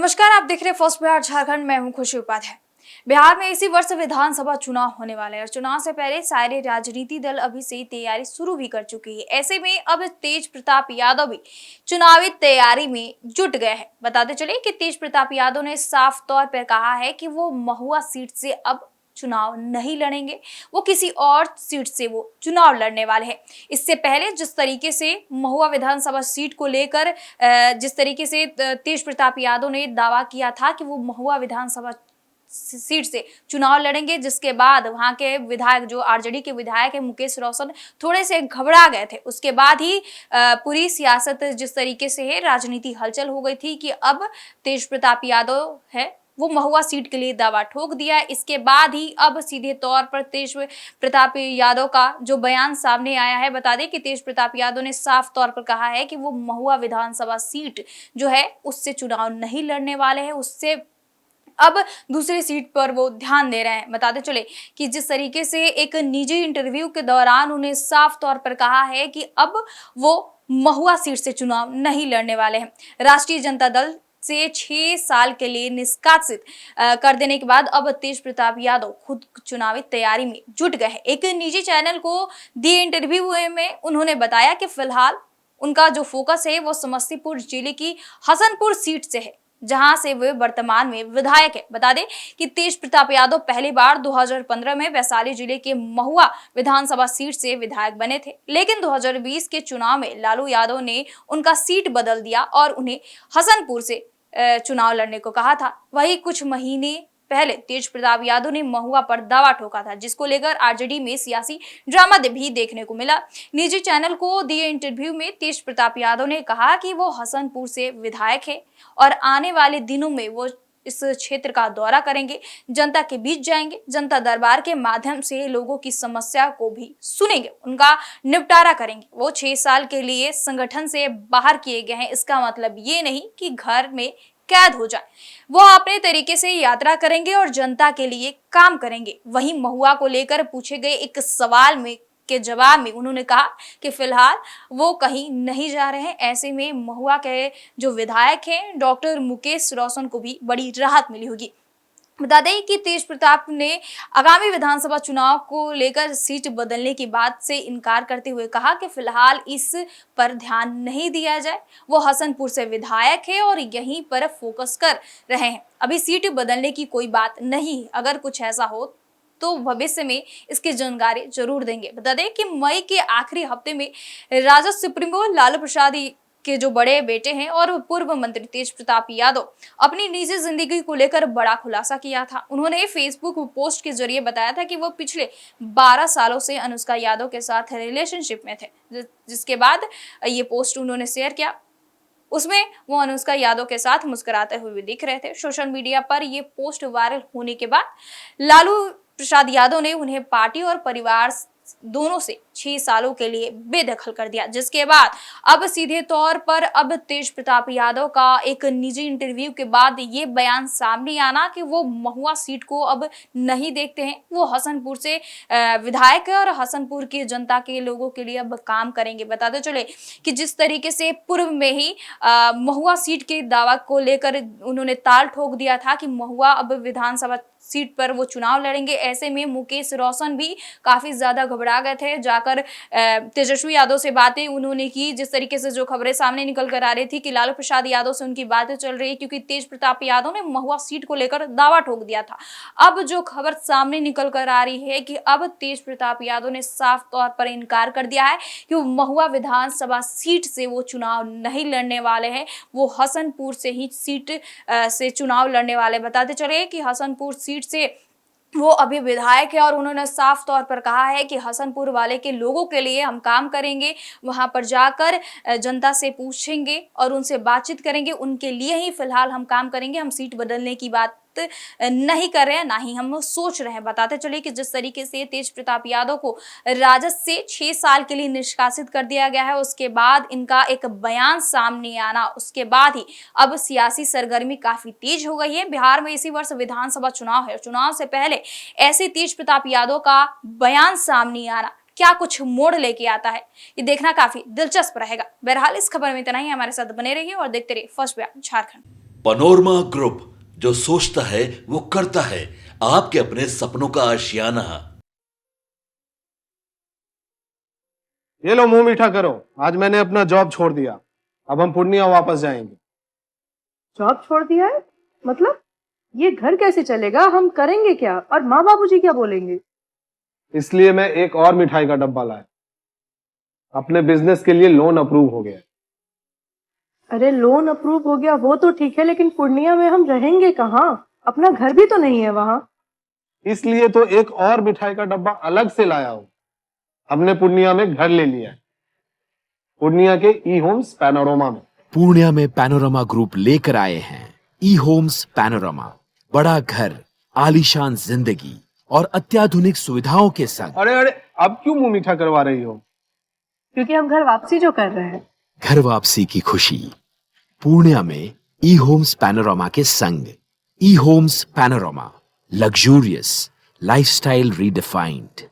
नमस्कार, आप देख रहे हैं फर्स्ट बिहार झारखंड। मैं हूं खुशी उपाध्याय। बिहार में इसी वर्ष विधानसभा चुनाव होने वाले हैं और चुनाव से पहले सारे राजनीति दल अभी से तैयारी शुरू भी कर चुकी है। ऐसे में अब तेज प्रताप यादव भी चुनावी तैयारी में जुट गए हैं। बताते चले कि तेज प्रताप यादव ने साफ तौर पर कहा है कि वो महुआ सीट से अब चुनाव नहीं लड़ेंगे, वो किसी और सीट से वो चुनाव लड़ने वाले हैं। इससे पहले जिस तरीके से महुआ विधानसभा सीट को लेकर जिस तरीके से तेज प्रताप यादव ने दावा किया था कि वो महुआ विधानसभा सीट से चुनाव लड़ेंगे, जिसके बाद वहां के विधायक जो आरजेडी के विधायक है मुकेश रोशन थोड़े से घबरा गए थे। उसके बाद ही पूरी सियासत जिस तरीके से है, राजनीति हलचल हो गई थी कि अब तेज प्रताप यादव है वो महुआ सीट के लिए दावा ठोक दिया। इसके बाद ही अब सीधे तौर पर तेज प्रताप यादव का जो बयान सामने आया है। बता दें कि तेज प्रताप यादव ने साफ तौर पर कहा है कि वो महुआ विधानसभा सीट जो है उससे चुनाव नहीं लड़ने वाले हैं, उससे अब दूसरी सीट पर वो ध्यान दे रहे हैं। बताते चले कि जिस तरीके से एक निजी इंटरव्यू के दौरान उन्हें साफ तौर पर कहा है कि अब वो महुआ सीट से चुनाव नहीं लड़ने वाले हैं। राष्ट्रीय जनता दल से 6 साल के लिए निष्कासित कर देने के बाद अब तेज प्रताप यादव खुद चुनावी तैयारी में जुट गए हैं। एक निजी चैनल को दिए इंटरव्यू में उन्होंने बताया कि फिलहाल उनका जो फोकस है वो समस्तीपुर जिले की हसनपुर सीट से है, जहां से वे वर्तमान में विधायक है। बता दें कि तेज प्रताप यादव पहली बार 2015 में वैशाली जिले के महुआ विधानसभा सीट से विधायक बने थे, लेकिन 2020 के चुनाव में लालू यादव ने उनका सीट बदल दिया और उन्हें हसनपुर से चुनाव लड़ने को कहा था। वही कुछ महीने पहले तेज प्रताप यादव ने महुआ पर दावा ठोका था, जिसको लेकर आरजेडी में सियासी ड्रामा भी देखने को मिला। निजी चैनल को दिए इंटरव्यू में तेज प्रताप यादव ने कहा कि वो हसनपुर से विधायक है और आने वाले दिनों में वो इस क्षेत्र का दौरा करेंगे, जनता के बीच जाएंगे, जनता दरबार के माध्यम से लोगों की समस्या को भी सुनेंगे, उनका निपटारा करेंगे। वो 6 साल के लिए संगठन से बाहर किए गए हैं, इसका मतलब ये नहीं कि घर में कैद हो जाए। वो अपने तरीके से यात्रा करेंगे और जनता के लिए काम करेंगे। वहीं महुआ को लेकर पूछे गए एक सवाल में के जवाब में उन्होंने कहा कि फिलहाल वो कहीं नहीं जा रहे हैं। ऐसे में महुआ के जो विधायक हैं डॉक्टर मुकेश रोशन को भी बड़ी राहत मिली होगी। बता दें कि तेज प्रताप ने आगामी विधानसभा चुनाव को लेकर सीट बदलने की बात से इनकार करते हुए कहा कि फिलहाल इस पर ध्यान नहीं दिया जाए। वो हसनपुर से विधायक है और यहीं पर फोकस कर रहे हैं। अभी सीट बदलने की कोई बात नहीं, अगर कुछ ऐसा हो तो भविष्य में इसकी जानकारी जरूर देंगे। बता दें कि मई के आखिरी हफ्ते में राजद सुप्रीमो लालू प्रसाद के जो बड़े बेटे हैं और पूर्व मंत्री तेज प्रताप यादव अपनी निजी जिंदगी को लेकर बड़ा खुलासा किया था। उन्होंने फेसबुक पोस्ट के जरिए बताया था कि वो पिछले 12 सालों से अनुष्का यादव के साथ रिलेशनशिप में थे, जिसके बाद ये पोस्ट उन्होंने शेयर किया। उसमें वो अनुष्का यादव के साथ मुस्कुराते हुए दिख रहे थे। सोशल मीडिया पर ये पोस्ट वायरल होने के बाद लालू प्रसाद यादव ने उन्हें पार्टी और परिवार दोनों से 6 सालों के लिए बेदखल कर दिया, जिसके बाद अब सीधे तौर पर अब तेज प्रताप यादव का एक निजी इंटरव्यू के बाद ये बयान सामने आना कि वो महुआ सीट को अब नहीं देखते हैं, वो हसनपुर से विधायक है और हसनपुर की जनता के लोगों के लिए अब काम करेंगे। बताते चले कि जिस तरीके से पूर्व में ही महुआ सीट के दावा को लेकर उन्होंने ताल ठोक दिया था कि महुआ अब विधानसभा सीट पर वो चुनाव लड़ेंगे। ऐसे में मुकेश रोशन भी काफी ज्यादा घबरा गए थे। जाकर तेजस्वी यादव से बातें उन्होंने की, जिस तरीके से जो खबरें सामने निकल कर आ रही थी कि लालू प्रसाद यादव से उनकी बातें चल रही है, क्योंकि तेज प्रताप यादव ने महुआ सीट को लेकर दावा ठोक दिया था। अब जो खबर सामने निकल कर आ रही है कि अब तेज प्रताप यादव ने साफ तौर पर इनकार कर दिया है कि वो महुआ विधानसभा सीट से वो चुनाव नहीं लड़ने वाले हैं, वो हसनपुर से ही सीट से चुनाव लड़ने वाले। बताते चले कि हसनपुर सीट से वो अभी विधायक है और उन्होंने साफ तौर पर कहा है कि हसनपुर वाले के लोगों के लिए हम काम करेंगे, वहां पर जाकर जनता से पूछेंगे और उनसे बातचीत करेंगे, उनके लिए ही फिलहाल हम काम करेंगे। हम सीट बदलने की बात नहीं कर रहे हैं, ना ही हम सोच रहे हैं। बताते चले कि जिस तरीके से तेज प्रताप यादव को राजद से 6 साल के लिए निष्कासित कर दिया गया है, उसके बाद इनका एक बयान सामने आना, उसके बाद ही अब सियासी सरगर्मी काफी तेज हो गई है। बिहार में इसी वर्ष विधानसभा चुनाव है। चुनाव से पहले ऐसे तेज प्रताप यादव का बयान सामने आना क्या कुछ मोड़ लेके आता है, ये देखना काफी दिलचस्प रहेगा। बहरहाल इस खबर में इतना ही। हमारे साथ बने रहिए और देखते रहिए first Bihar Jharkhand. Panorama group, जो सोचता है वो करता है। आपके अपने सपनों का आशियाना। ये लो मुंह मीठा करो, आज मैंने अपना जॉब छोड़ दिया। अब हम पूर्णिया वापस जाएंगे। जॉब छोड़ दिया है? मतलब ये घर कैसे चलेगा? हम करेंगे क्या? और माँ बाबूजी क्या बोलेंगे? इसलिए मैं एक और मिठाई का डब्बा लाया। अपने बिजनेस के लिए लोन अप्रूव हो गया। अरे लोन अप्रूव हो गया वो तो ठीक है, लेकिन पूर्णिया में हम रहेंगे कहाँ? अपना घर भी तो नहीं है वहां। इसलिए तो एक और मिठाई का डब्बा अलग से लाया हूं। हमने पूर्णिया में घर ले लिया है, पूर्णिया के ई होम्स पैनोरमा में। पूर्णिया में पैनोरमा ग्रुप लेकर आए हैं ई होम्स पैनोरमा। बड़ा घर, आलीशान जिंदगी और अत्याधुनिक सुविधाओं के संग। अरे अरे, अब क्यों मुंह मीठा करवा रही हो? क्योंकि हम घर वापसी जो कर रहे हैं। घर वापसी की खुशी पूर्णिया में ई होम्स पैनोरमा के संग। E homes panorama, luxurious lifestyle redefined.